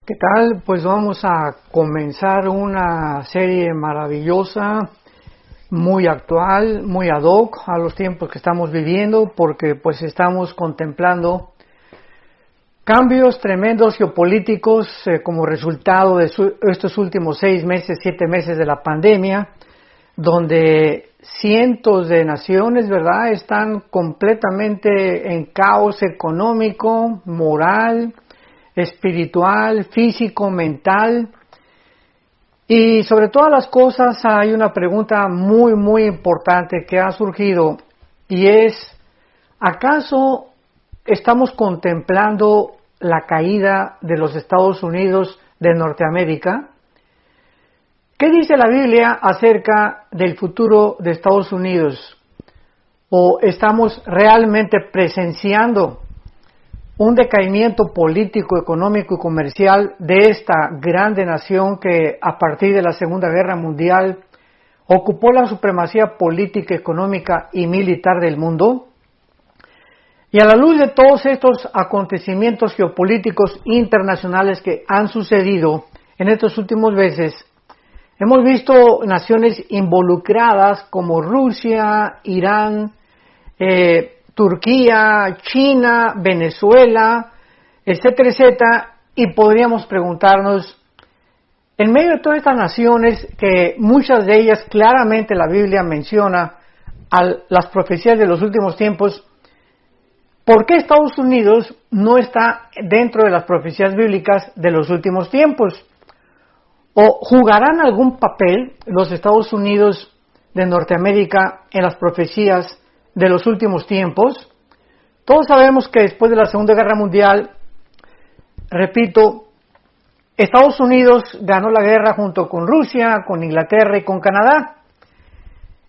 ¿Qué tal? Pues vamos a comenzar una serie maravillosa, muy actual, muy ad hoc a los tiempos que estamos viviendo, porque pues estamos contemplando cambios tremendos geopolíticos como resultado de estos últimos 6 meses, 7 meses de la pandemia, donde cientos de naciones, ¿verdad?, están completamente en caos económico, moral, espiritual, físico, mental. Y sobre todas las cosas hay una pregunta muy importante que ha surgido, y es: ¿acaso estamos contemplando la caída de los Estados Unidos de Norteamérica? ¿Qué dice la Biblia acerca del futuro de Estados Unidos? ¿O estamos realmente presenciando un decaimiento político, económico y comercial de esta grande nación que a partir de la Segunda Guerra Mundial ocupó la supremacía política, económica y militar del mundo? Y a la luz de todos estos acontecimientos geopolíticos internacionales que han sucedido en estos últimos meses, hemos visto naciones involucradas como Rusia, Irán, Turquía, China, Venezuela, etcétera, etcétera, y podríamos preguntarnos, en medio de todas estas naciones, que muchas de ellas claramente la Biblia menciona las profecías de los últimos tiempos, ¿por qué Estados Unidos no está dentro de las profecías bíblicas de los últimos tiempos? ¿O jugarán algún papel los Estados Unidos de Norteamérica en las profecías de los últimos tiempos? Todos sabemos que después de la Segunda Guerra Mundial, repito, Estados Unidos ganó la guerra junto con Rusia, con Inglaterra y con Canadá,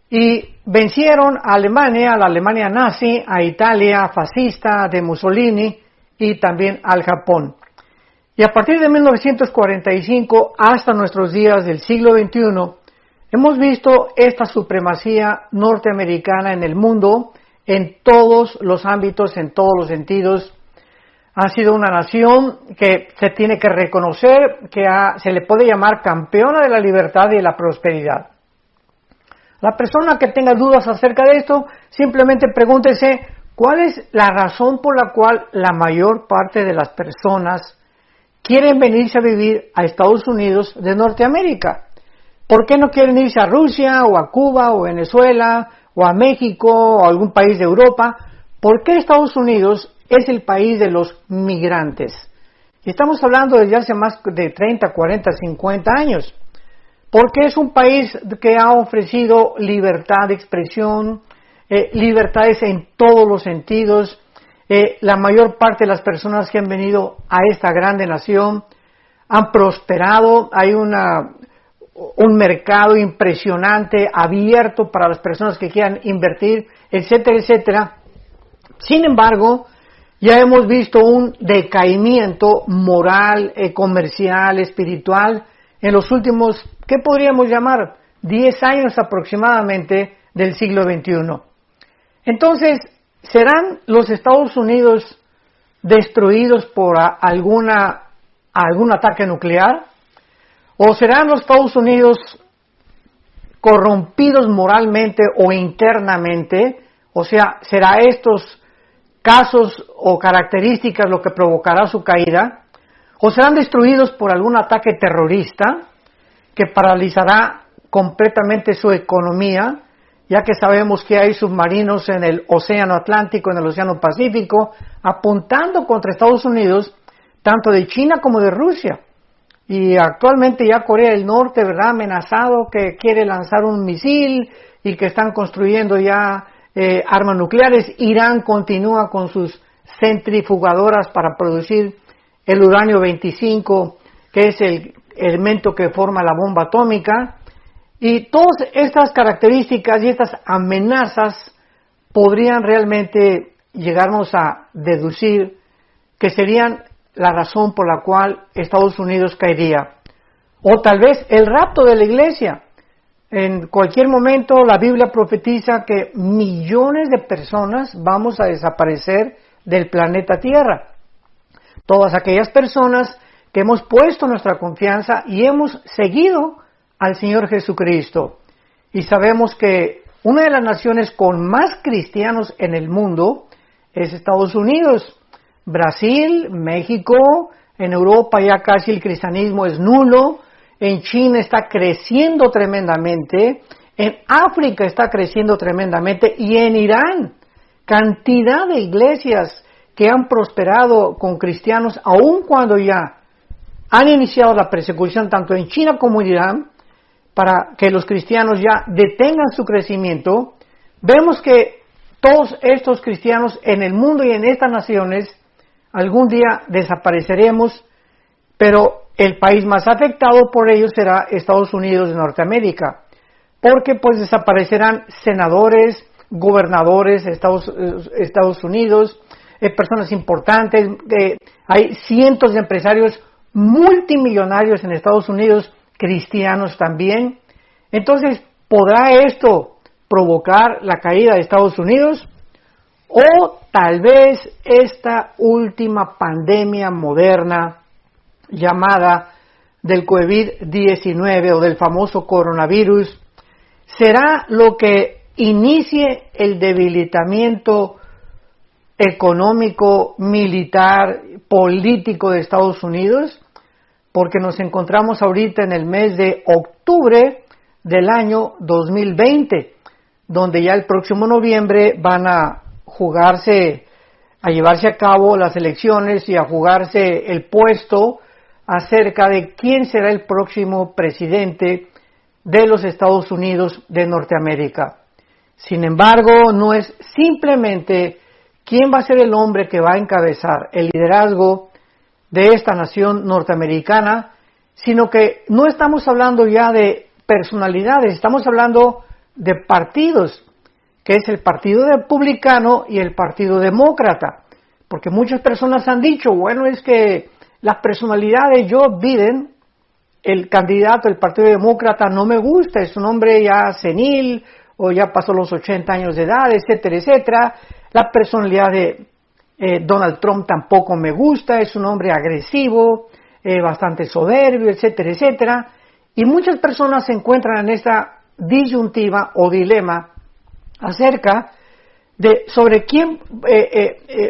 y vencieron a Alemania, a la Alemania nazi, a Italia fascista de Mussolini y también al Japón. Y a partir de 1945 hasta nuestros días del siglo XXI, hemos visto esta supremacía norteamericana en el mundo, en todos los ámbitos, en todos los sentidos. Ha sido una nación que se tiene que reconocer, que se le puede llamar campeona de la libertad y de la prosperidad. La persona que tenga dudas acerca de esto, simplemente pregúntese cuál es la razón por la cual la mayor parte de las personas quieren venirse a vivir a Estados Unidos de Norteamérica. ¿Por qué no quieren irse a Rusia, o a Cuba, o Venezuela, o a México, o a algún país de Europa? ¿Por qué Estados Unidos es el país de los migrantes? Y estamos hablando desde hace más de 30, 40, 50 años. Porque es un país que ha ofrecido libertad de expresión, libertades en todos los sentidos. La mayor parte de las personas que han venido a esta grande nación han prosperado. Hay un mercado impresionante, abierto para las personas que quieran invertir, etcétera, etcétera. Sin embargo, ya hemos visto un decaimiento moral, comercial, espiritual en los últimos, ¿qué podríamos llamar?, 10 años aproximadamente del siglo XXI. Entonces, ¿serán los Estados Unidos destruidos por algún ataque nuclear? ¿O serán los Estados Unidos corrompidos moralmente o internamente? O sea, ¿será estos casos o características lo que provocará su caída? ¿O serán destruidos por algún ataque terrorista que paralizará completamente su economía, ya que sabemos que hay submarinos en el Océano Atlántico, en el Océano Pacífico, apuntando contra Estados Unidos, tanto de China como de Rusia? Y actualmente ya Corea del Norte, ¿verdad?, amenazado que quiere lanzar un misil y que están construyendo ya armas nucleares. Irán continúa con sus centrifugadoras para producir el uranio 25, que es el elemento que forma la bomba atómica. Y todas estas características y estas amenazas podrían realmente llegarnos a deducir que serían la razón por la cual Estados Unidos caería. O tal vez el rapto de la iglesia. En cualquier momento la Biblia profetiza que millones de personas vamos a desaparecer del planeta Tierra. Todas aquellas personas que hemos puesto nuestra confianza y hemos seguido al Señor Jesucristo. Y sabemos que una de las naciones con más cristianos en el mundo es Estados Unidos. Brasil, México, en Europa ya casi el cristianismo es nulo, en China está creciendo tremendamente, en África está creciendo tremendamente y en Irán, cantidad de iglesias que han prosperado con cristianos, aun cuando ya han iniciado la persecución tanto en China como en Irán, para que los cristianos ya detengan su crecimiento. Vemos que todos estos cristianos en el mundo y en estas naciones algún día desapareceremos, pero el país más afectado por ellos será Estados Unidos de Norteamérica, porque pues desaparecerán senadores, gobernadores de Estados Unidos, personas importantes, hay cientos de empresarios multimillonarios en Estados Unidos, cristianos también. Entonces, ¿podrá esto provocar la caída de Estados Unidos? O tal vez esta última pandemia moderna llamada del COVID-19 o del famoso coronavirus será lo que inicie el debilitamiento económico, militar, político de Estados Unidos, porque nos encontramos ahorita en el mes de octubre del año 2020, donde ya el próximo noviembre van a llevarse a cabo las elecciones y a jugarse el puesto acerca de quién será el próximo presidente de los Estados Unidos de Norteamérica. Sin embargo, no es simplemente quién va a ser el hombre que va a encabezar el liderazgo de esta nación norteamericana, sino que no estamos hablando ya de personalidades, estamos hablando de partidos, que es el Partido Republicano y el Partido Demócrata, porque muchas personas han dicho, bueno, es que la personalidad de Joe Biden, el candidato del Partido Demócrata, no me gusta, es un hombre ya senil, o ya pasó los 80 años de edad, etcétera, etcétera. La personalidad de Donald Trump tampoco me gusta, es un hombre agresivo, bastante soberbio, etcétera, etcétera. Y muchas personas se encuentran en esta disyuntiva o dilema acerca de sobre quién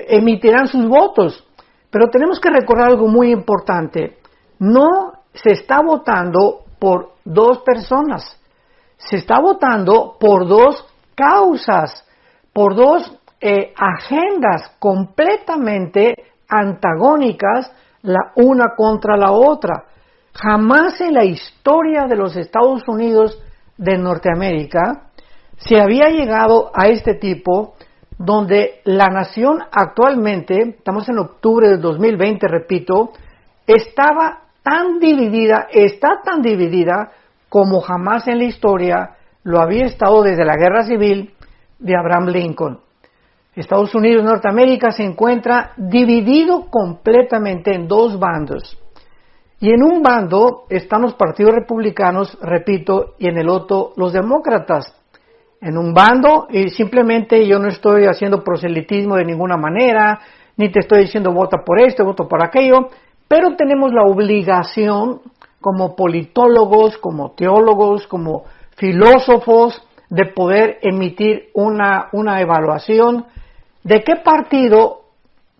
emitirán sus votos. Pero tenemos que recordar algo muy importante. No se está votando por dos personas, se está votando por dos causas, por dos agendas completamente antagónicas la una contra la otra. Jamás en la historia de los Estados Unidos de Norteamérica se había llegado a este tipo donde la nación actualmente, estamos en octubre del 2020, repito, está tan dividida como jamás en la historia lo había estado desde la Guerra Civil de Abraham Lincoln. Estados Unidos, Norteamérica se encuentra dividido completamente en dos bandos. Y en un bando están los partidos republicanos, repito, y en el otro los demócratas. En un bando, y simplemente yo no estoy haciendo proselitismo de ninguna manera, ni te estoy diciendo vota por esto, vota por aquello, pero tenemos la obligación como politólogos, como teólogos, como filósofos, de poder emitir una evaluación de qué partido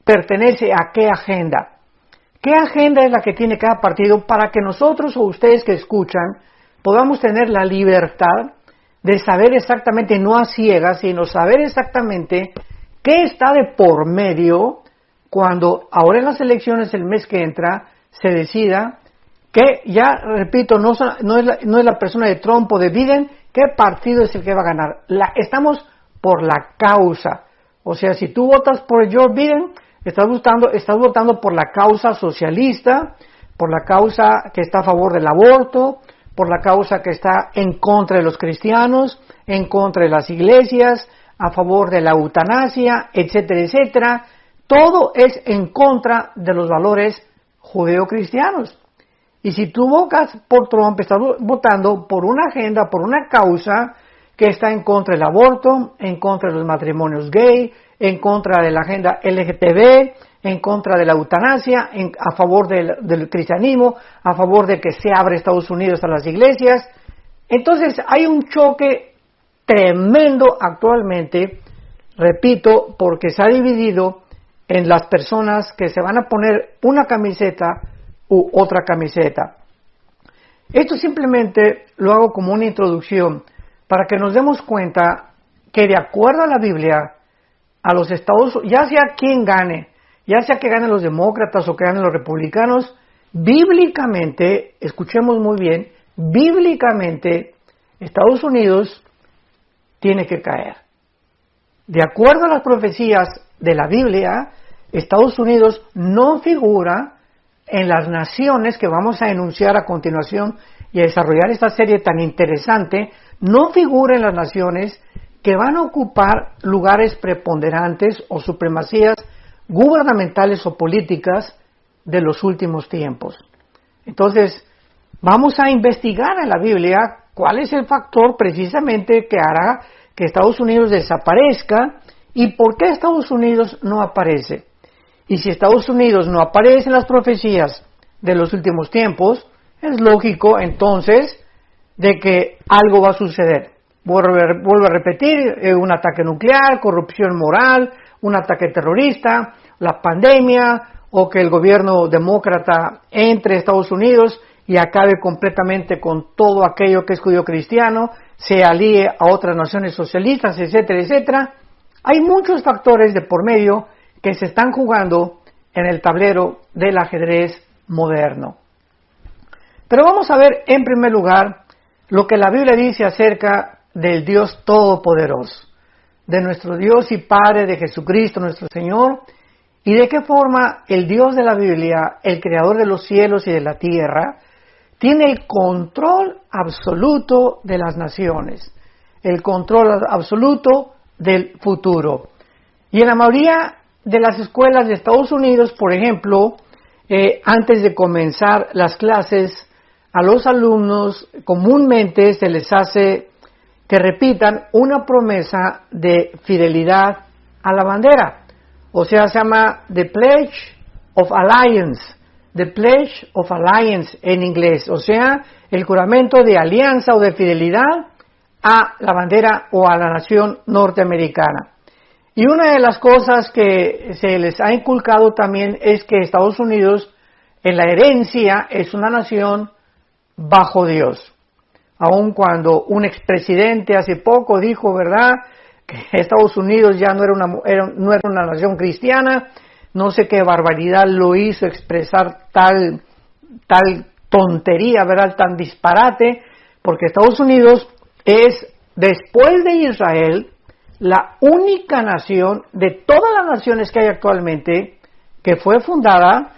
pertenece a qué agenda. ¿Qué agenda es la que tiene cada partido para que nosotros o ustedes que escuchan podamos tener la libertad de saber exactamente, no a ciegas, sino saber exactamente qué está de por medio cuando ahora en las elecciones el mes que entra se decida que, ya repito, no es la persona de Trump o de Biden, qué partido es el que va a ganar. Estamos por la causa. O sea, si tú votas por Joe Biden, estás votando por la causa socialista, por la causa que está a favor del aborto, por la causa que está en contra de los cristianos, en contra de las iglesias, a favor de la eutanasia, etcétera, etcétera. Todo es en contra de los valores judeocristianos. Y si tú votas por Trump, estás votando por una agenda, por una causa que está en contra del aborto, en contra de los matrimonios gay, en contra de la agenda LGTB, en contra de la eutanasia, a favor del cristianismo, a favor de que se abra Estados Unidos a las iglesias. Entonces hay un choque tremendo actualmente, repito, porque se ha dividido en las personas que se van a poner una camiseta u otra camiseta. Esto simplemente lo hago como una introducción para que nos demos cuenta que de acuerdo a la Biblia, a los Estados Unidos, ya sea quien gane, ya sea que ganen los demócratas o que ganen los republicanos, bíblicamente, escuchemos muy bien, bíblicamente, Estados Unidos tiene que caer. De acuerdo a las profecías de la Biblia, Estados Unidos no figura en las naciones que vamos a enunciar a continuación y a desarrollar esta serie tan interesante, no figura en las naciones que van a ocupar lugares preponderantes o supremacías gubernamentales o políticas de los últimos tiempos. Entonces, vamos a investigar en la Biblia cuál es el factor precisamente que hará que Estados Unidos desaparezca y por qué Estados Unidos no aparece. Y si Estados Unidos no aparece en las profecías de los últimos tiempos, es lógico entonces de que algo va a suceder. Vuelvo a repetir, un ataque nuclear, corrupción moral, un ataque terrorista, la pandemia, o que el gobierno demócrata entre a Estados Unidos y acabe completamente con todo aquello que es judío cristiano, se alíe a otras naciones socialistas, etcétera, etcétera. Hay muchos factores de por medio que se están jugando en el tablero del ajedrez moderno. Pero vamos a ver en primer lugar lo que la Biblia dice acerca del Dios Todopoderoso, de nuestro Dios y Padre, de Jesucristo nuestro Señor, y de qué forma el Dios de la Biblia, el Creador de los cielos y de la tierra, tiene el control absoluto de las naciones, el control absoluto del futuro. Y en la mayoría de las escuelas de Estados Unidos, por ejemplo, antes de comenzar las clases, a los alumnos comúnmente se les hace que repitan una promesa de fidelidad a la bandera. O sea, se llama The Pledge of Allegiance. The Pledge of Allegiance en inglés. O sea, el juramento de alianza o de fidelidad a la bandera o a la nación norteamericana. Y una de las cosas que se les ha inculcado también es que Estados Unidos, en la herencia, es una nación bajo Dios. Aun cuando un expresidente hace poco dijo, ¿verdad?, que Estados Unidos ya no era una nación cristiana, no sé qué barbaridad lo hizo expresar tal tontería, ¿verdad?, tan disparate, porque Estados Unidos es, después de Israel, la única nación de todas las naciones que hay actualmente que fue fundada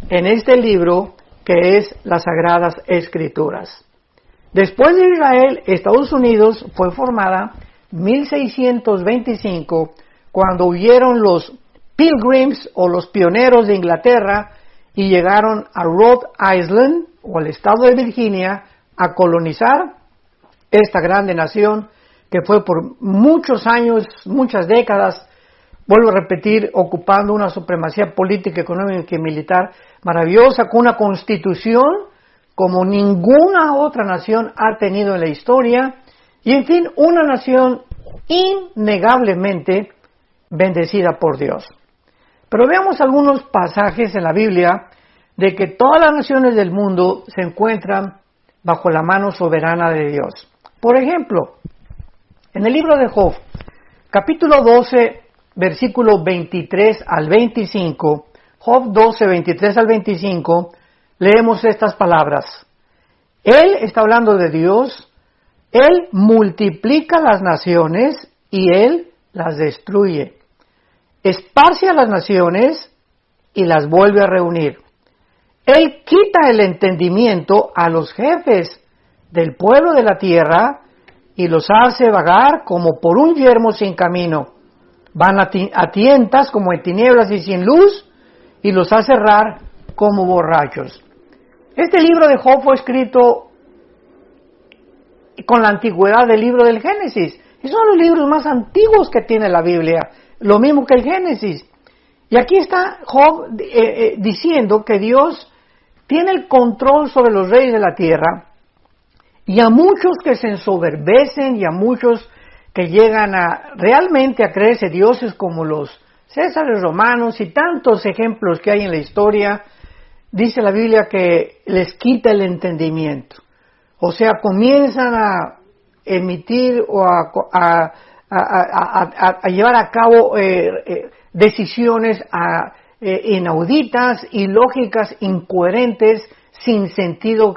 en este libro que es las Sagradas Escrituras. Después de Israel, Estados Unidos fue formada en 1625, cuando huyeron los Pilgrims o los pioneros de Inglaterra y llegaron a Rhode Island o al estado de Virginia a colonizar esta grande nación que fue por muchos años, muchas décadas, vuelvo a repetir, ocupando una supremacía política, económica y militar maravillosa, con una constitución como ninguna otra nación ha tenido en la historia, y en fin, una nación innegablemente bendecida por Dios. Pero veamos algunos pasajes en la Biblia de que todas las naciones del mundo se encuentran bajo la mano soberana de Dios. Por ejemplo, en el libro de Job, capítulo 12, versículo 23 al 25, Job 12, 23 al 25, leemos estas palabras. Él está hablando de Dios, Él multiplica las naciones y Él las destruye. Esparce a las naciones y las vuelve a reunir. Él quita el entendimiento a los jefes del pueblo de la tierra y los hace vagar como por un yermo sin camino. Van a tientas como en tinieblas y sin luz, y los hace errar como borrachos. Este libro de Job fue escrito con la antigüedad del libro del Génesis. Es uno de los libros más antiguos que tiene la Biblia, lo mismo que el Génesis. Y aquí está Job diciendo que Dios tiene el control sobre los reyes de la tierra, y a muchos que se ensoberbecen y a muchos que llegan realmente a creerse dioses como los Césares romanos y tantos ejemplos que hay en la historia, dice la Biblia que les quita el entendimiento. O sea, comienzan a emitir o a llevar a cabo decisiones inauditas, ilógicas, incoherentes, sin sentido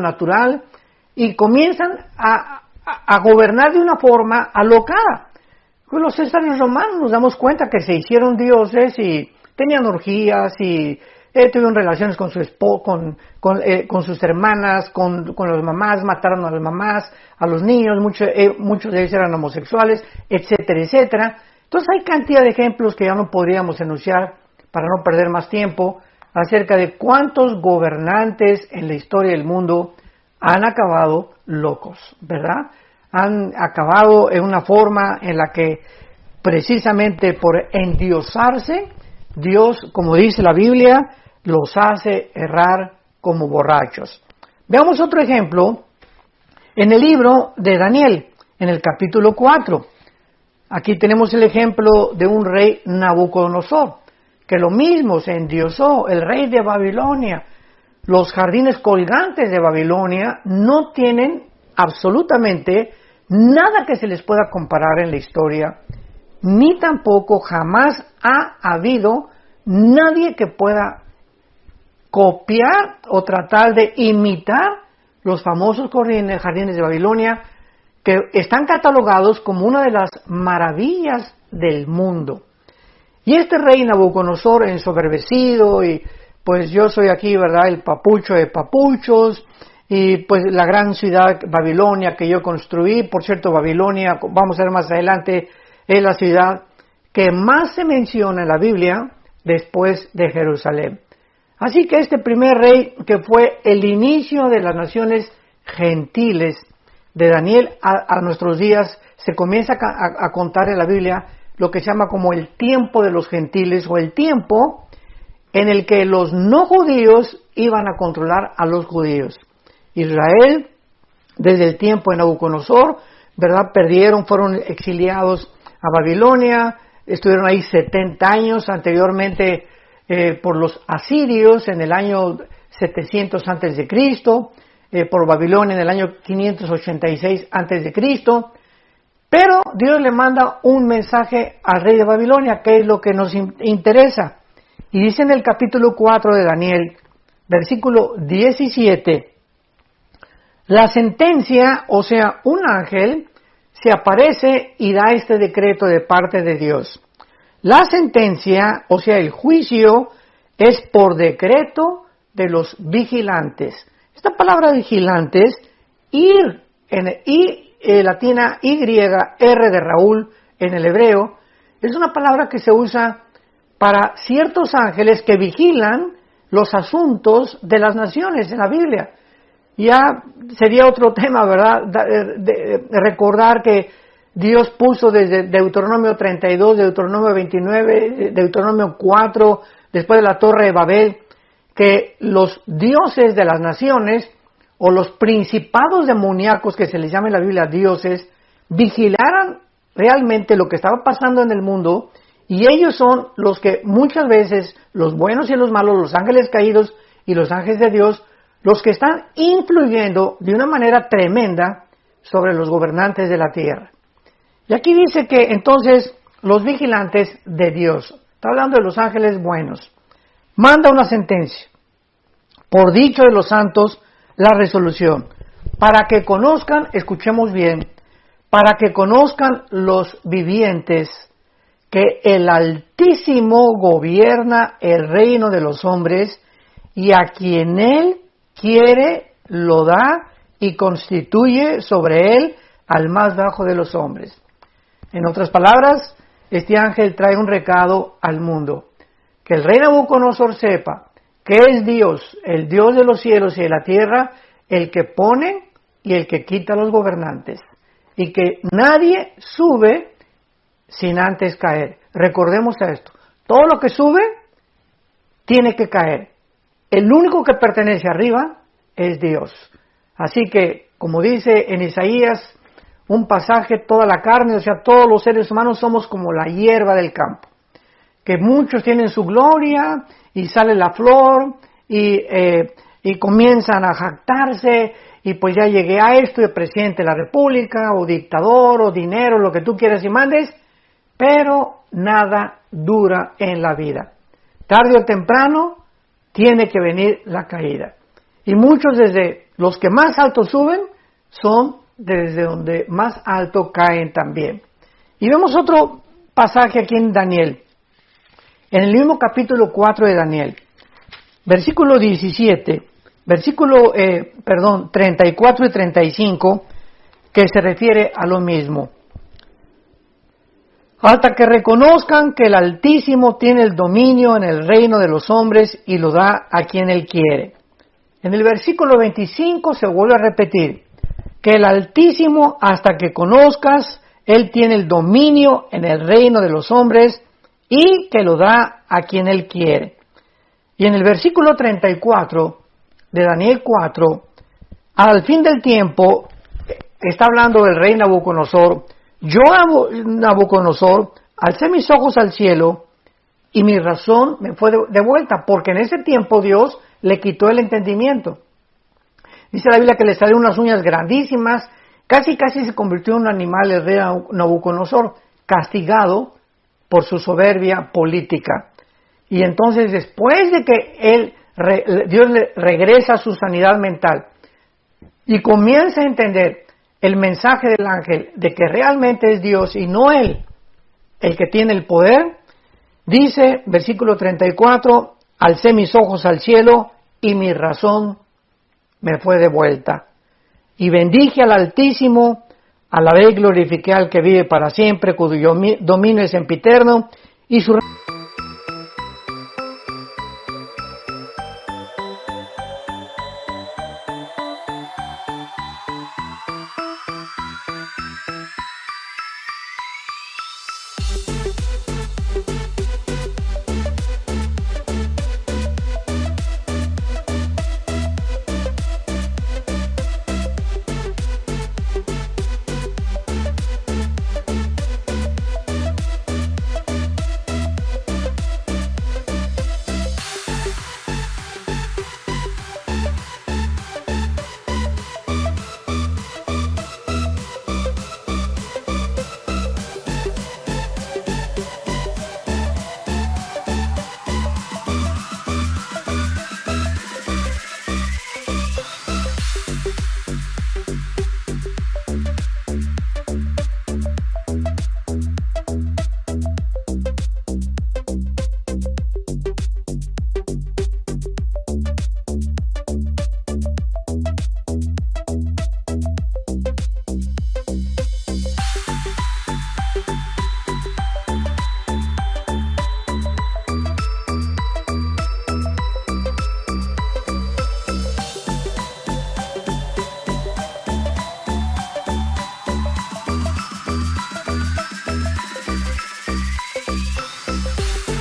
natural, y comienzan a gobernar de una forma alocada. Con los Césares romanos nos damos cuenta que se hicieron dioses y tenían orgías y tuvieron relaciones con sus hermanas, con las mamás, mataron a las mamás, a los niños, muchos de ellos eran homosexuales, etcétera, etcétera. Entonces hay cantidad de ejemplos que ya no podríamos enunciar para no perder más tiempo acerca de cuántos gobernantes en la historia del mundo han acabado locos, ¿verdad? Han acabado en una forma en la que precisamente por endiosarse, Dios, como dice la Biblia, los hace errar como borrachos. Veamos otro ejemplo en el libro de Daniel, en el capítulo 4. Aquí tenemos el ejemplo de un rey Nabucodonosor, que lo mismo se endiosó, el rey de Babilonia. Los jardines colgantes de Babilonia no tienen absolutamente nada que se les pueda comparar en la historia, ni tampoco jamás ha habido nadie que pueda copiar o tratar de imitar los famosos jardines de Babilonia, que están catalogados como una de las maravillas del mundo. Y este rey Nabucodonosor, ensoberbecido, y pues yo soy aquí, ¿verdad?, el papucho de papuchos, y pues la gran ciudad Babilonia que yo construí. Por cierto, Babilonia, vamos a ver más adelante, es la ciudad que más se menciona en la Biblia después de Jerusalén. Así que este primer rey, que fue el inicio de las naciones gentiles de Daniel a nuestros días, se comienza a contar en la Biblia lo que se llama como el tiempo de los gentiles, o el tiempo en el que los no judíos iban a controlar a los judíos. Israel, desde el tiempo de Nabucodonosor, ¿verdad?, fueron exiliados a Babilonia, estuvieron ahí 70 años, anteriormente por los asirios en el año 700 antes de Cristo, por Babilonia en el año 586 antes de Cristo. Pero Dios le manda un mensaje al rey de Babilonia, que es lo que nos interesa. Y dice en el capítulo 4 de Daniel, versículo 17, la sentencia, o sea, un ángel, se aparece y da este decreto de parte de Dios. La sentencia, o sea, el juicio, es por decreto de los vigilantes. Esta palabra vigilantes, latina Y-R de Raúl en el hebreo, es una palabra que se usa para ciertos ángeles que vigilan los asuntos de las naciones en la Biblia. Ya sería otro tema, ¿verdad?, de recordar que Dios puso desde Deuteronomio 32, Deuteronomio 29, Deuteronomio 4, después de la Torre de Babel, que los dioses de las naciones, o los principados demoníacos, que se les llama en la Biblia dioses, vigilaran realmente lo que estaba pasando en el mundo, y ellos son los que muchas veces, los buenos y los malos, los ángeles caídos y los ángeles de Dios, los que están influyendo de una manera tremenda sobre los gobernantes de la tierra. Y aquí dice que entonces los vigilantes de Dios, está hablando de los ángeles buenos, manda una sentencia, por dicho de los santos, la resolución, para que conozcan, escuchemos bien, para que conozcan los vivientes que el Altísimo gobierna el reino de los hombres, y a quien Él quiere lo da y constituye sobre él al más bajo de los hombres. En otras palabras, este ángel trae un recado al mundo, que el rey Nabucodonosor sepa que es Dios, el Dios de los cielos y de la tierra, el que pone y el que quita a los gobernantes, y que nadie sube sin antes caer. Recordemos esto, Todo lo que sube tiene que caer. El único que pertenece arriba es Dios. Así que, como dice en Isaías, un pasaje, toda la carne, o sea, todos los seres humanos somos como la hierba del campo. Que muchos tienen su gloria y sale la flor y comienzan a jactarse y pues ya llegué a esto, y presidente de la república o dictador o dinero, lo que tú quieras y mandes, pero nada dura en la vida. Tarde o temprano tiene que venir la caída. Y muchos desde los que más alto suben son desde donde más alto caen también. Y vemos otro pasaje aquí en Daniel, en el mismo capítulo 4 de Daniel, versículo 17, 34 y 35, que se refiere a lo mismo. Hasta que reconozcan que el Altísimo tiene el dominio en el reino de los hombres y lo da a quien Él quiere. En el versículo 25 se vuelve a repetir que el Altísimo, hasta que conozcas, Él tiene el dominio en el reino de los hombres y que lo da a quien Él quiere. Y en el versículo 34 de Daniel 4, al fin del tiempo, está hablando del rey Nabucodonosor. Yo, Nabucodonosor, alcé mis ojos al cielo y mi razón me fue de vuelta, porque en ese tiempo Dios le quitó el entendimiento. Dice la Biblia que le salieron unas uñas grandísimas, casi se convirtió en un animal el rey Nabucodonosor, castigado por su soberbia política. Y entonces, después de que Dios le regresa su sanidad mental y comienza a entender el mensaje del ángel de que realmente es Dios y no él el que tiene el poder, dice, versículo 34, alcé mis ojos al cielo y mi razón me fue de vuelta. Y bendije al Altísimo, alabé y glorifiqué al que vive para siempre, cuyo dominio es sempiterno, y su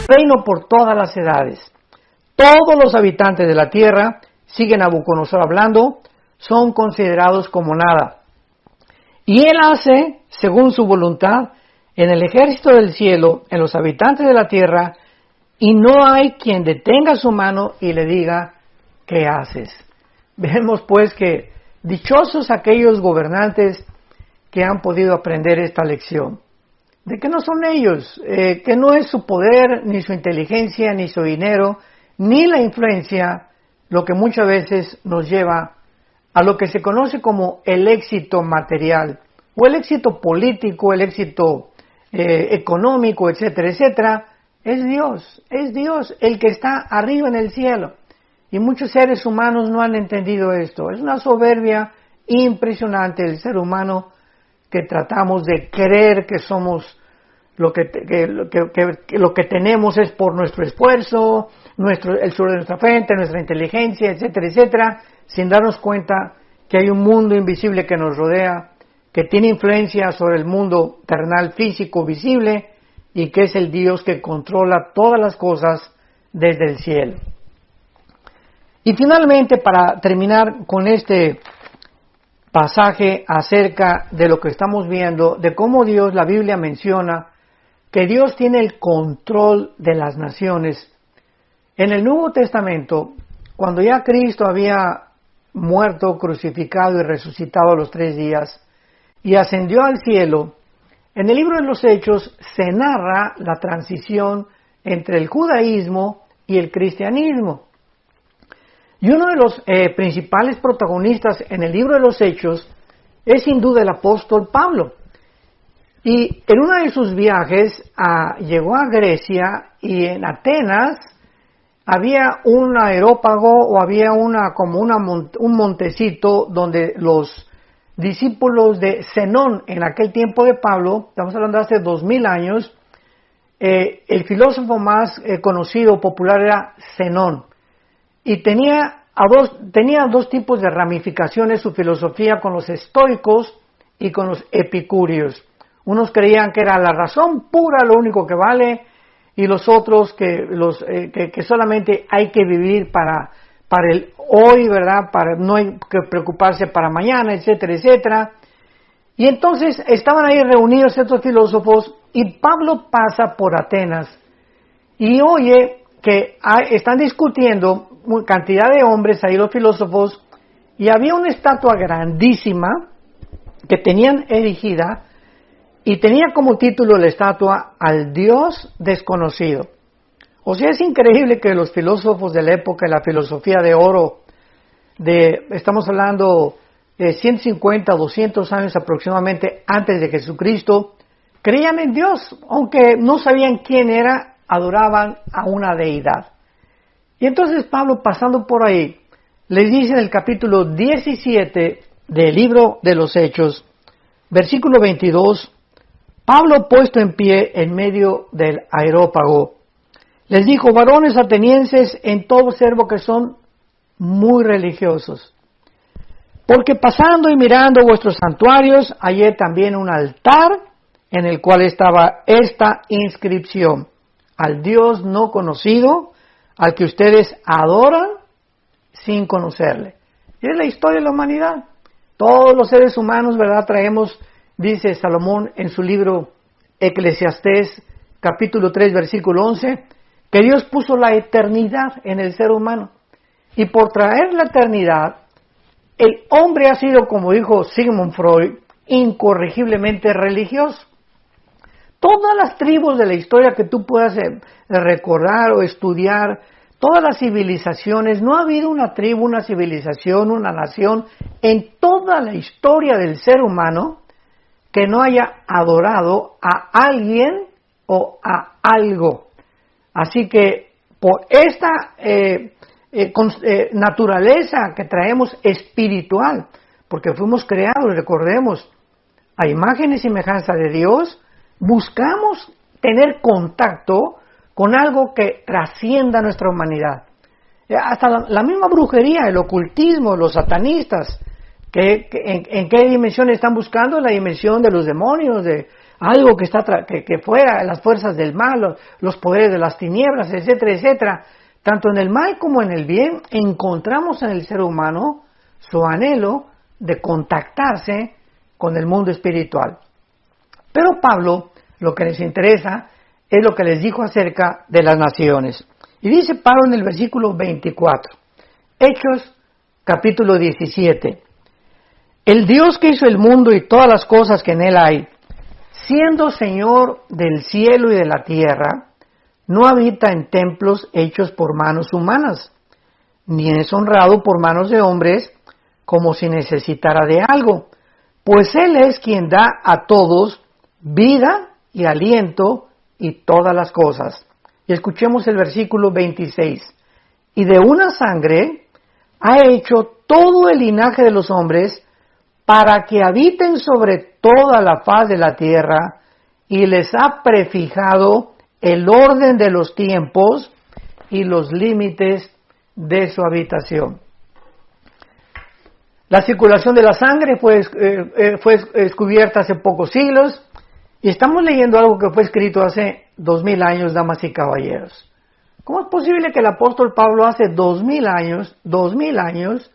reino por todas las edades. Todos los habitantes de la tierra, siguen a Nabucodonosor hablando, son considerados como nada. Y él hace, según su voluntad, en el ejército del cielo, en los habitantes de la tierra, y no hay quien detenga su mano y le diga, ¿qué haces? Vemos pues que dichosos aquellos gobernantes que han podido aprender esta lección. De que no son ellos, que no es su poder, ni su inteligencia, ni su dinero, ni la influencia, lo que muchas veces nos lleva a lo que se conoce como el éxito material, o el éxito político, el éxito económico, etcétera, etcétera. Es Dios el que está arriba en el cielo. Y muchos seres humanos no han entendido esto. Es una soberbia impresionante el ser humano, que tratamos de creer que somos lo que tenemos es por nuestro esfuerzo, el sudor de nuestra frente, nuestra inteligencia, etcétera, etcétera, sin darnos cuenta que hay un mundo invisible que nos rodea, que tiene influencia sobre el mundo terrenal físico visible, y que es el Dios que controla todas las cosas desde el cielo. Y finalmente, para terminar con este pasaje acerca de lo que estamos viendo, de cómo Dios, la Biblia menciona que Dios tiene el control de las naciones. En el Nuevo Testamento, cuando ya Cristo había muerto, crucificado y resucitado a los 3 días y ascendió al cielo, en el libro de los Hechos se narra la transición entre el judaísmo y el cristianismo. Y uno de los principales protagonistas en el libro de los Hechos es sin duda el apóstol Pablo. Y en uno de sus viajes llegó a Grecia y en Atenas había un aerópago o había un montecito donde los discípulos de Zenón, en aquel tiempo de Pablo, estamos hablando de hace 2000 años, el filósofo más conocido, popular era Zenón. Y tenía dos tipos de ramificaciones su filosofía, con los estoicos y con los epicúreos. Unos creían que era la razón pura lo único que vale, y los otros que solamente hay que vivir para el hoy, ¿verdad? No hay que preocuparse para mañana, etcétera, etcétera. Y entonces estaban ahí reunidos estos filósofos y Pablo pasa por Atenas y oye que están discutiendo cantidad de hombres ahí, los filósofos, y había una estatua grandísima que tenían erigida y tenía como título la estatua al Dios desconocido. O sea, es increíble que los filósofos de la época, la filosofía de oro, estamos hablando de 150 o 200 años aproximadamente antes de Jesucristo, creían en Dios, aunque no sabían quién era, adoraban a una deidad. Y entonces Pablo, pasando por ahí, les dice en el capítulo 17 del libro de los Hechos, versículo 22, Pablo, puesto en pie en medio del aerópago, les dijo: varones atenienses, en todo observo que son muy religiosos, porque pasando y mirando vuestros santuarios, hallé también un altar en el cual estaba esta inscripción: al Dios no conocido, al que ustedes adoran sin conocerle. Y es la historia de la humanidad. Todos los seres humanos, ¿verdad? Traemos, dice Salomón en su libro Eclesiastés, capítulo 3, versículo 11, que Dios puso la eternidad en el ser humano. Y por traer la eternidad, el hombre ha sido, como dijo Sigmund Freud, incorregiblemente religioso. Todas las tribus de la historia que tú puedas recordar o estudiar, todas las civilizaciones, no ha habido una tribu, una civilización, una nación en toda la historia del ser humano que no haya adorado a alguien o a algo. Así que por esta naturaleza que traemos espiritual, porque fuimos creados, recordemos, a imagen y semejanza de Dios, buscamos tener contacto con algo que trascienda nuestra humanidad. Hasta la misma brujería, el ocultismo, los satanistas, ¿en qué dimensión están buscando? La dimensión de los demonios, de algo que está que fuera, las fuerzas del mal, los poderes de las tinieblas, etcétera, etcétera. Tanto en el mal como en el bien encontramos en el ser humano su anhelo de contactarse con el mundo espiritual. Pero Pablo, lo que les interesa es lo que les dijo acerca de las naciones. Y dice Pablo en el versículo 24, Hechos capítulo 17, el Dios que hizo el mundo y todas las cosas que en él hay, siendo Señor del cielo y de la tierra, no habita en templos hechos por manos humanas, ni es honrado por manos de hombres como si necesitara de algo, pues Él es quien da a todos vida y aliento y todas las cosas. Y escuchemos el versículo 26. Y de una sangre ha hecho todo el linaje de los hombres para que habiten sobre toda la faz de la tierra, y les ha prefijado el orden de los tiempos y los límites de su habitación. La circulación de la sangre fue descubierta hace pocos siglos, Y estamos leyendo algo que fue escrito hace 2000 años, damas y caballeros. ¿Cómo es posible que el apóstol Pablo hace 2000 años,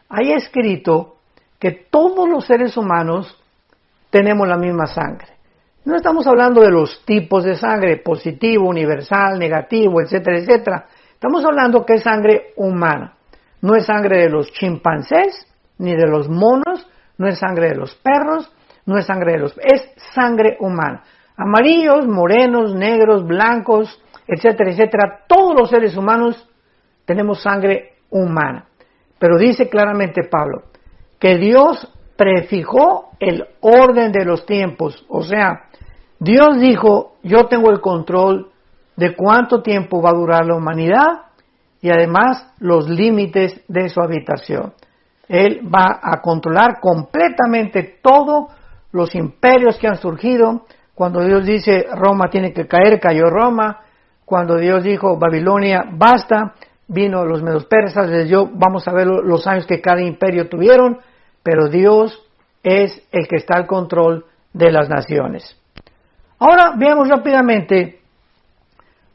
haya escrito que todos los seres humanos tenemos la misma sangre? No estamos hablando de los tipos de sangre, positivo, universal, negativo, etcétera, etcétera. Estamos hablando que es sangre humana. No es sangre de los chimpancés, ni de los monos, no es sangre de los perros, no es sangre de los... es sangre humana. Amarillos, morenos, negros, blancos, etcétera, etcétera. Todos los seres humanos tenemos sangre humana. Pero dice claramente Pablo que Dios prefijó el orden de los tiempos. O sea, Dios dijo, yo tengo el control de cuánto tiempo va a durar la humanidad y además los límites de su habitación. Él va a controlar completamente todos los imperios que han surgido. Cuando Dios dice Roma tiene que caer, cayó Roma. Cuando Dios dijo Babilonia basta, vino los medos persas, les dio, vamos a ver los años que cada imperio tuvieron, pero Dios es el que está al control de las naciones. Ahora veamos rápidamente,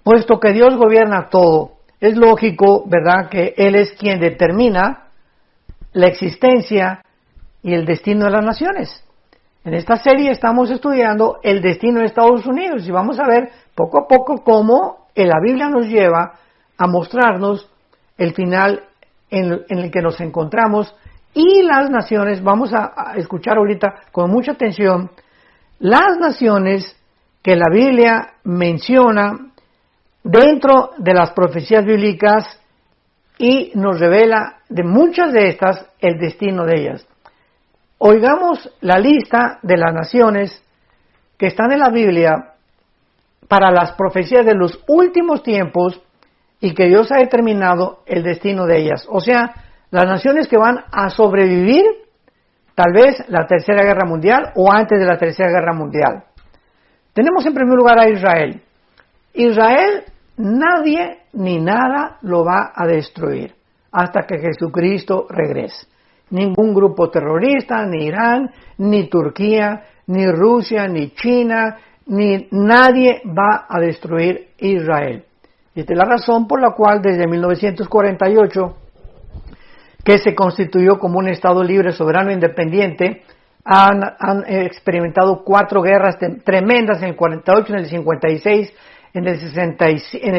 puesto que Dios gobierna todo, es lógico, ¿verdad?, que Él es quien determina la existencia y el destino de las naciones. En esta serie estamos estudiando el destino de Estados Unidos y vamos a ver poco a poco cómo la Biblia nos lleva a mostrarnos el final en el que nos encontramos y las naciones. Vamos a escuchar ahorita con mucha atención las naciones que la Biblia menciona dentro de las profecías bíblicas y nos revela de muchas de estas el destino de ellas. Oigamos la lista de las naciones que están en la Biblia para las profecías de los últimos tiempos y que Dios ha determinado el destino de ellas. O sea, las naciones que van a sobrevivir tal vez la Tercera Guerra Mundial o antes de la Tercera Guerra Mundial. Tenemos en primer lugar a Israel. Israel, nadie ni nada lo va a destruir hasta que Jesucristo regrese. Ningún grupo terrorista, ni Irán, ni Turquía, ni Rusia, ni China, ni nadie va a destruir Israel. Y esta es la razón por la cual desde 1948, que se constituyó como un Estado libre, soberano e independiente, han experimentado 4 guerras tremendas en el 48, en el 56, en el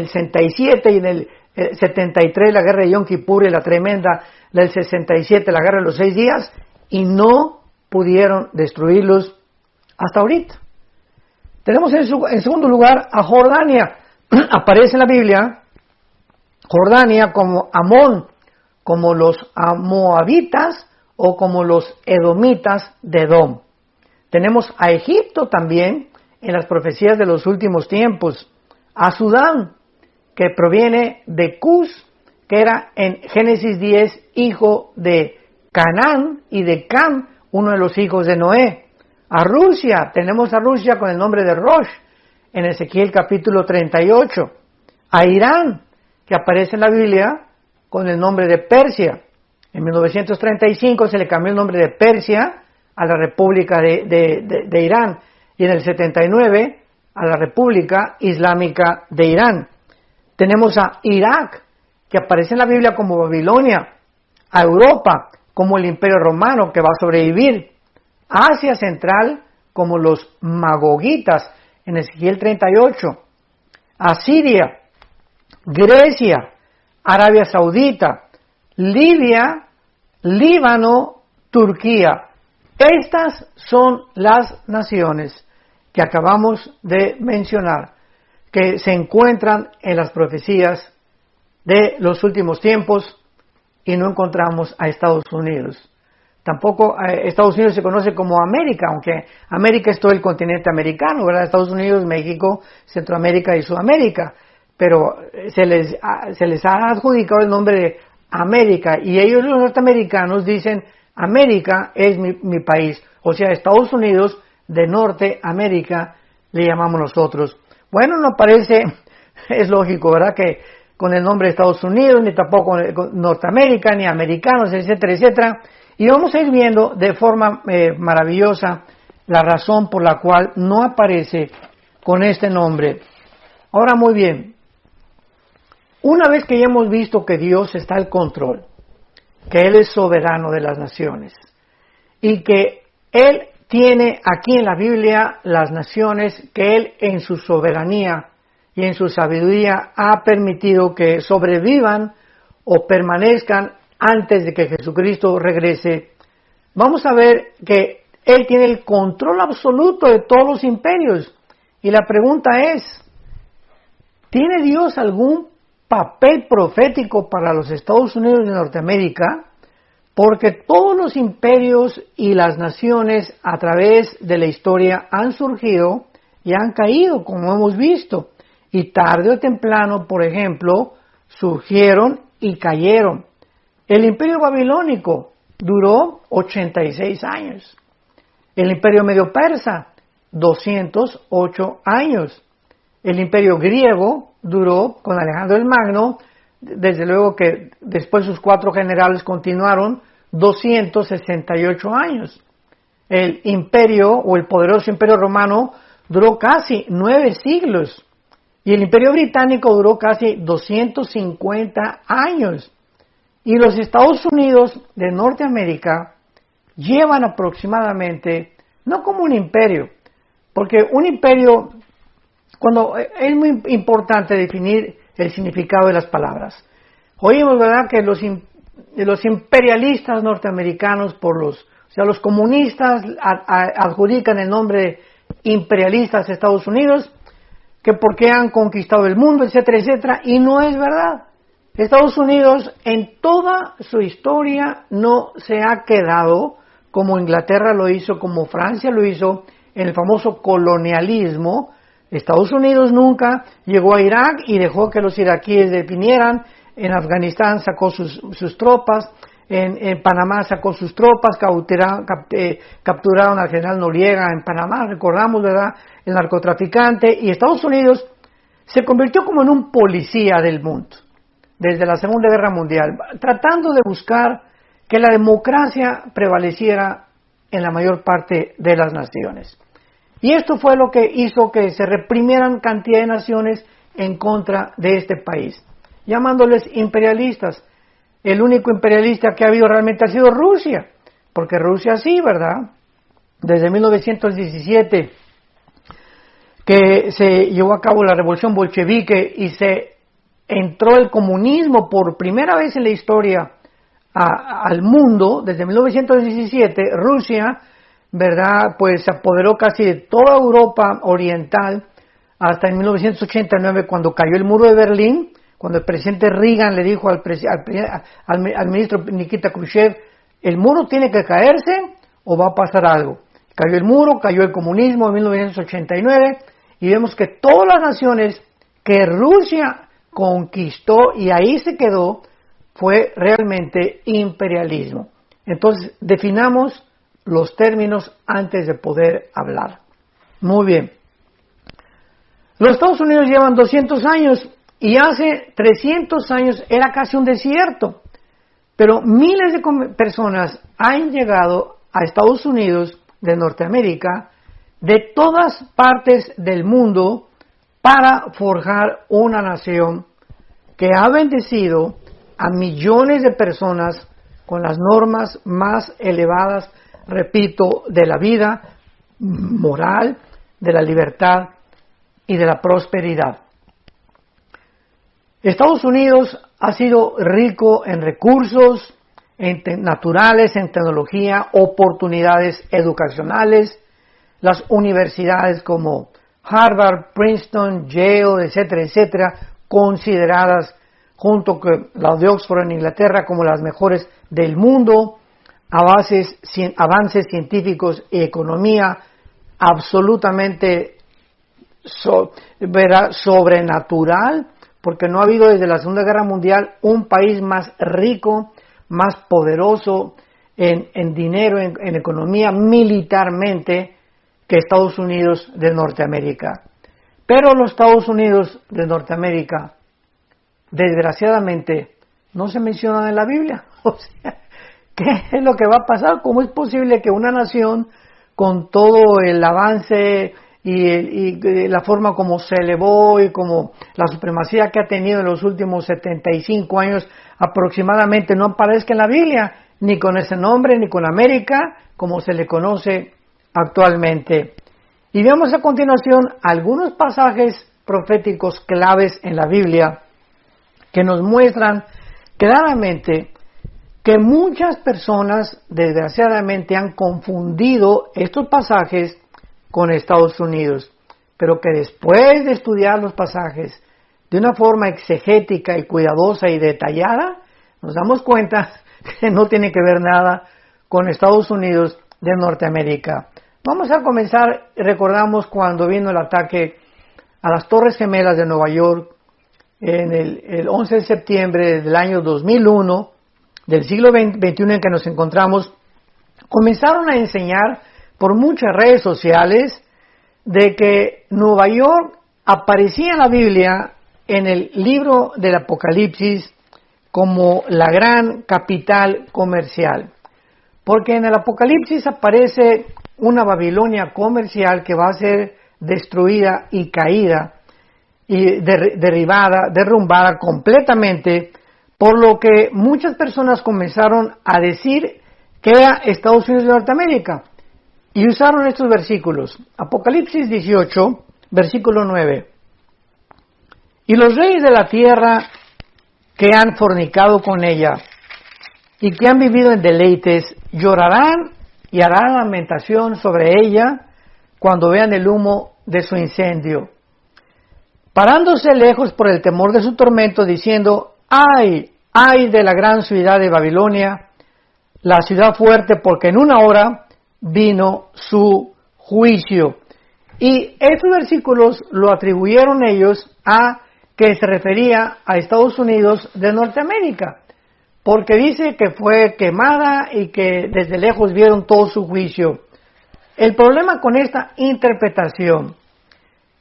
67 y en el 73 la guerra de Yom Kippur y la tremenda del 67, la guerra de los 6 días, y no pudieron destruirlos hasta ahorita. Tenemos en segundo lugar a Jordania. Aparece en la Biblia Jordania como Amón, como los moabitas o como los edomitas de Edom. Tenemos a Egipto también en las profecías de los últimos tiempos, a Sudán, que proviene de Cus, que era en Génesis 10 hijo de Canaán, y de Cam, uno de los hijos de Noé. A Rusia, tenemos a Rusia con el nombre de Rosh, en Ezequiel capítulo 38. A Irán, que aparece en la Biblia con el nombre de Persia. En 1935 se le cambió el nombre de Persia a la República de Irán, y en el 79 a la República Islámica de Irán. Tenemos a Irak, que aparece en la Biblia como Babilonia, a Europa como el Imperio Romano, que va a sobrevivir, a Asia Central como los Magogitas, en Ezequiel 38, a Siria, Grecia, Arabia Saudita, Libia, Líbano, Turquía. Estas son las naciones que acabamos de mencionar, que se encuentran en las profecías de los últimos tiempos, y no encontramos a Estados Unidos. Tampoco Estados Unidos se conoce como América, aunque América es todo el continente americano, ¿verdad? Estados Unidos, México, Centroamérica y Sudamérica, pero se les ha adjudicado el nombre de América, y ellos, los norteamericanos, dicen América es mi país, o sea, Estados Unidos de Norteamérica le llamamos nosotros. Bueno, no parece, es lógico, ¿verdad?, que con el nombre de Estados Unidos, ni tampoco Norteamérica, ni americanos, etcétera, etcétera. Y vamos a ir viendo de forma maravillosa la razón por la cual no aparece con este nombre. Ahora muy bien, una vez que ya hemos visto que Dios está al control, que Él es soberano de las naciones y que Él tiene aquí en la Biblia las naciones que Él en su soberanía y en su sabiduría ha permitido que sobrevivan o permanezcan antes de que Jesucristo regrese, vamos a ver que Él tiene el control absoluto de todos los imperios. Y la pregunta es, ¿tiene Dios algún papel profético para los Estados Unidos de Norteamérica? Porque todos los imperios y las naciones a través de la historia han surgido y han caído, como hemos visto. Y tarde o temprano, por ejemplo, surgieron y cayeron. El imperio babilónico duró 86 años. El imperio medio persa, 208 años. El imperio griego duró con Alejandro el Magno, desde luego que después sus 4 generales continuaron 268 años. El imperio o el poderoso imperio romano duró casi 9 siglos y el imperio británico duró casi 250 años. Y los Estados Unidos de Norteamérica llevan aproximadamente, no como un imperio, porque un imperio, cuando es muy importante definir el significado de las palabras. Oímos, ¿verdad?, que los imperialistas norteamericanos, los comunistas adjudican el nombre imperialistas a Estados Unidos, que porque han conquistado el mundo, etcétera, etcétera, y no es verdad. Estados Unidos en toda su historia no se ha quedado como Inglaterra lo hizo, como Francia lo hizo, en el famoso colonialismo. Estados Unidos nunca llegó a Irak y dejó que los iraquíes definieran. En Afganistán sacó sus tropas, en Panamá sacó sus tropas, capturaron al general Noriega en Panamá, recordamos, ¿verdad?, el narcotraficante, y Estados Unidos se convirtió como en un policía del mundo, desde la Segunda Guerra Mundial, tratando de buscar que la democracia prevaleciera en la mayor parte de las naciones. Y esto fue lo que hizo que se reprimieran cantidad de naciones en contra de este país, llamándoles imperialistas. El único imperialista que ha habido realmente ha sido Rusia, porque Rusia sí, ¿verdad?, desde 1917, que se llevó a cabo la revolución bolchevique y se entró el comunismo por primera vez en la historia al mundo. Desde 1917, Rusia, ¿verdad?, pues se apoderó casi de toda Europa oriental hasta en 1989, cuando cayó el muro de Berlín, cuando el presidente Reagan le dijo al ministro Nikita Khrushchev, el muro tiene que caerse o va a pasar algo. Cayó el muro, cayó el comunismo en 1989 y vemos que todas las naciones que Rusia conquistó y ahí se quedó fue realmente imperialismo. Entonces, definamos los términos antes de poder hablar. Muy bien. Los Estados Unidos llevan 200 años y hace 300 años era casi un desierto. Pero miles de personas han llegado a Estados Unidos de Norteamérica de todas partes del mundo para forjar una nación que ha bendecido a millones de personas con las normas más elevadas, repito, de la vida moral, de la libertad y de la prosperidad. Estados Unidos ha sido rico en recursos naturales, en tecnología, oportunidades educacionales. Las universidades como Harvard, Princeton, Yale, etcétera, etcétera, consideradas junto con las de Oxford en Inglaterra como las mejores del mundo, avances científicos y economía absolutamente sobrenatural, porque no ha habido desde la Segunda Guerra Mundial un país más rico, más poderoso en dinero, en economía, militarmente, que Estados Unidos de Norteamérica. Pero los Estados Unidos de Norteamérica, desgraciadamente, no se mencionan en la Biblia. O sea, ¿qué es lo que va a pasar? ¿Cómo es posible que una nación con todo el avance y la forma como se elevó y como la supremacía que ha tenido en los últimos 75 años aproximadamente, no aparezca en la Biblia, ni con ese nombre, ni con América, como se le conoce actualmente. Y vemos a continuación algunos pasajes proféticos claves en la Biblia que nos muestran claramente que muchas personas desgraciadamente han confundido estos pasajes con Estados Unidos, pero que después de estudiar los pasajes de una forma exegética y cuidadosa y detallada, nos damos cuenta que no tiene que ver nada con Estados Unidos de Norteamérica. Vamos a comenzar, recordamos cuando vino el ataque a las Torres Gemelas de Nueva York en el 11 de septiembre del año 2001, del siglo XXI en que nos encontramos, comenzaron a enseñar por muchas redes sociales de que Nueva York aparecía en la Biblia en el libro del Apocalipsis como la gran capital comercial. Porque en el Apocalipsis aparece una Babilonia comercial que va a ser destruida y caída y derrumbada completamente, por lo que muchas personas comenzaron a decir que era Estados Unidos de Norteamérica y usaron estos versículos. Apocalipsis 18, versículo 9. Y los reyes de la tierra que han fornicado con ella y que han vivido en deleites llorarán y harán lamentación sobre ella cuando vean el humo de su incendio, parándose lejos por el temor de su tormento, diciendo: ¡ay, ay de la gran ciudad de Babilonia, la ciudad fuerte, porque en una hora vino su juicio! Y estos versículos lo atribuyeron ellos a que se refería a Estados Unidos de Norteamérica, porque dice que fue quemada y que desde lejos vieron todo su juicio. El problema con esta interpretación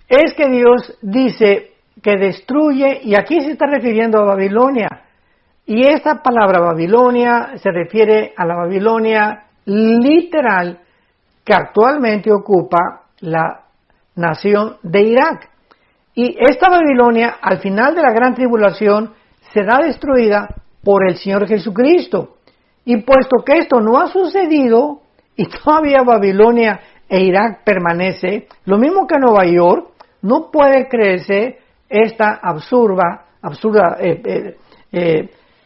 es que Dios dice que destruye, y aquí se está refiriendo a Babilonia, y esta palabra Babilonia se refiere a la Babilonia literal que actualmente ocupa la nación de Irak. Y esta Babilonia, al final de la gran tribulación, será destruida por el Señor Jesucristo. Y puesto que esto no ha sucedido, y todavía Babilonia e Irak permanece, lo mismo que Nueva York, no puede creerse esta absurda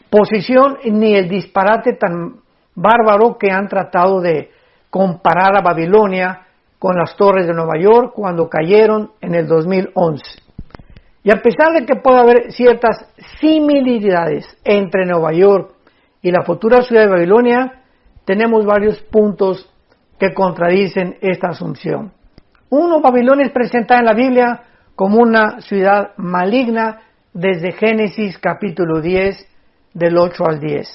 posición ni el disparate tan bárbaro que han tratado de comparar a Babilonia con las torres de Nueva York cuando cayeron en el 2011. Y a pesar de que puede haber ciertas similitudes entre Nueva York y la futura ciudad de Babilonia, tenemos varios puntos que contradicen esta asunción. Uno, Babilonia es presentada en la Biblia como una ciudad maligna desde Génesis capítulo 10, del 8 al 10,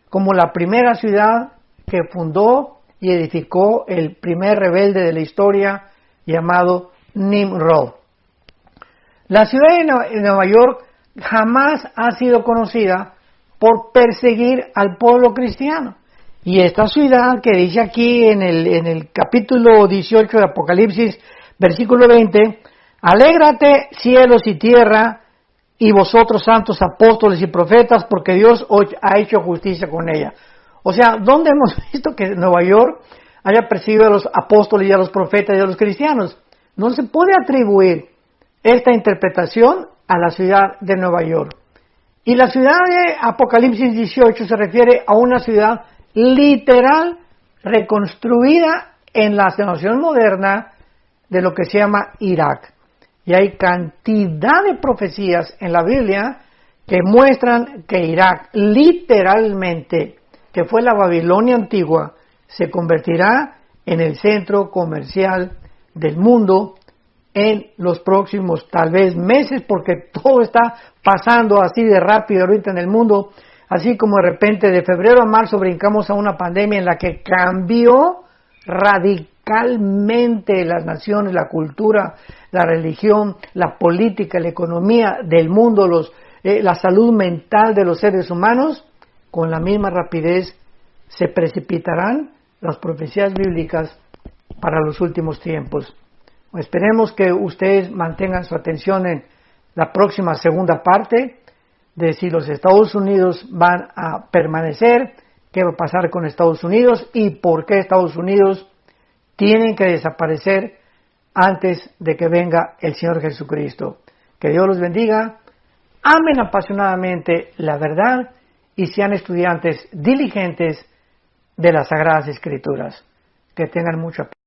como la primera ciudad que fundó y edificó el primer rebelde de la historia llamado Nimrod. La ciudad de Nueva York jamás ha sido conocida por perseguir al pueblo cristiano. Y esta ciudad que dice aquí en el capítulo 18 de Apocalipsis, versículo 20, alégrate cielos y tierra y vosotros santos apóstoles y profetas, porque Dios ha hecho justicia con ella. O sea, ¿dónde hemos visto que Nueva York haya perseguido a los apóstoles y a los profetas y a los cristianos? No se puede atribuir esta interpretación a la ciudad de Nueva York. Y la ciudad de Apocalipsis 18 se refiere a una ciudad literal reconstruida en la nación moderna de lo que se llama Irak. Y hay cantidad de profecías en la Biblia que muestran que Irak literalmente, que fue la Babilonia antigua, se convertirá en el centro comercial del mundo en los próximos tal vez meses, porque todo está pasando así de rápido ahorita en el mundo, así como de repente de febrero a marzo brincamos a una pandemia en la que cambió radicalmente las naciones, la cultura, la religión, la política, la economía del mundo, la salud mental de los seres humanos. Con la misma rapidez se precipitarán las profecías bíblicas para los últimos tiempos. Esperemos que ustedes mantengan su atención en la próxima segunda parte de si los Estados Unidos van a permanecer, qué va a pasar con Estados Unidos y por qué Estados Unidos tienen que desaparecer antes de que venga el Señor Jesucristo. Que Dios los bendiga, amen apasionadamente la verdad y sean estudiantes diligentes de las Sagradas Escrituras. Que tengan mucha paz.